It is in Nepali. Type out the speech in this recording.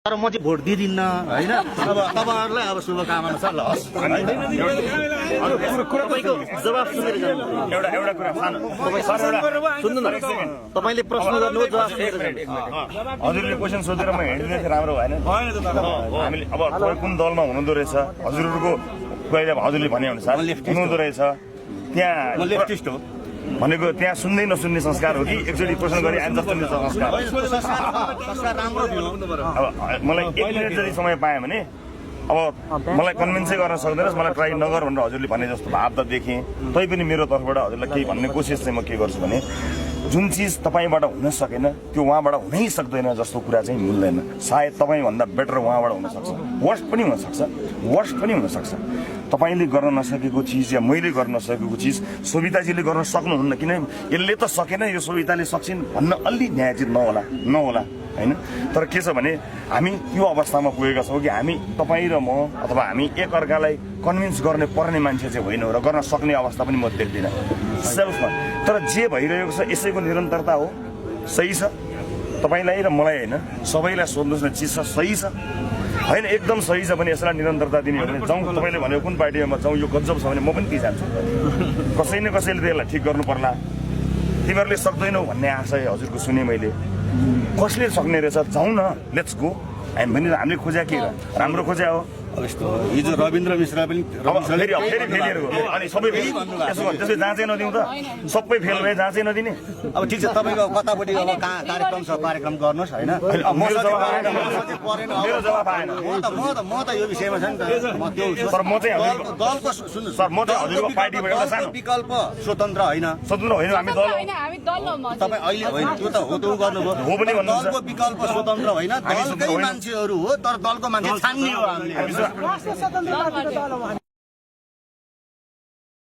तर म चाहिँ भोट दिदिन्न हैन। अब तपाईहरुलाई अब शुभकामना छ ल। तपाईको जवाफ सुनेर जानु। एउटा कुरा सानो सुन्नु न, तपाईले प्रश्न गर्नु जवाफ दिएर जानु। हजुरले क्वेशन सोधेर म हिँड्दै थिएँ राम्रो भएन हामीले अब तपाईँ कुन दलमा हुनुहुँदो रहेछ हजुरहरूको कहिले हजुरले भने अनुसार हुनुहुँदो रहेछ त्यहाँ म लेफ्टिस्ट हो भनेको त्यहाँ सुन्दै नसुन्ने संस्कार हो कि एकचोटि प्रश्न गरी आन्सर सुन्ने संस्कार संस्कार राम्रो थियो। अब मलाई 1 मिनेट जति समय पाएँ भने अब मलाई कन्भिन्सै गर्न सक्दैनस् मलाई ट्राई नगर भनेर हजुरले भने जस्तो भाव त देखेँ तैपनि मेरो तर्फबाट हजुरलाई केही भन्ने कोसिस चाहिँ म के गर्छु भने जुन चिज तपाईँबाट हुन सकेन त्यो उहाँबाट हुनै सक्दैन जस्तो कुरा चाहिँ मिल्दैन। सायद तपाईँभन्दा बेटर उहाँबाट हुनसक्छ, वर्स्ट पनि हुनसक्छ। तपाईँले गर्न नसकेको चिज या मैले गर्न नसकेको चिज सोभिताजीले गर्न सक्नुहुन्न किन यसले त सकेन यो सोभिताले सक्छिन् भन्न अलि न्यायोचित नहोला हैन। तर के छ भने हामी यो अवस्थामा पुगेका छौँ कि हामी तपाईँ र म अथवा हामी एकअर्कालाई कन्भिन्स गर्ने पर्ने मान्छे चाहिँ होइन र गर्न सक्ने अवस्था पनि म देख्दिनँ सेल्फमा। तर जे भइरहेको छ यसैको निरन्तरता हो, सही छ। तपाईँलाई र मलाई होइन सबैलाई सोध्नुहोस् न चिज छ सही छ होइन एकदम सही छ भने यसलाई निरन्तरता दिने हो भने जाउँ तपाईँले भनेको कुन पार्टीमा जाउँ यो गजब छ भने म पनि त्यही जान्छु। कसै न कसैले त्यसलाई ठिक गर्नु पर्ला। तिमीहरूले सक्दैनौ भन्ने आशा हजुरको सुने मैले। कसले सक्ने रहेछ जाउँ न लेट्स गो। हामी पनि हामीले खोज्या के राम्रो खोज्या हो। हिजो रविन्द्र मिश्रा पनि अनि सबै त्यसै जाँचै नदिउँ त सबै फेल भए जाँचै नदिने। अब ठिक छ तपाईँको कतापट्टि अब कहाँ कार्यक्रम छ कार्यक्रम गर्नुहोस् होइन। मेरो जवाब आएन म त यो विषयमा छ नि त म त्यो सर म चाहिँ दलको सुन्नु सर म चाहिँ हजुरको पार्टीबाट एउटा सानो विकल्प स्वतन्त्र होइन स्वतन्त्र होइन हामी दल तपाईँ अहिले होइन त्यो त हो त गर्नुभयो हो पनि भन्नुहुन्छ। दलको विकल्प स्वतन्त्र होइन दलकै मान्छेहरू हो तर दलको मान्छे छान्ने हो हामीले।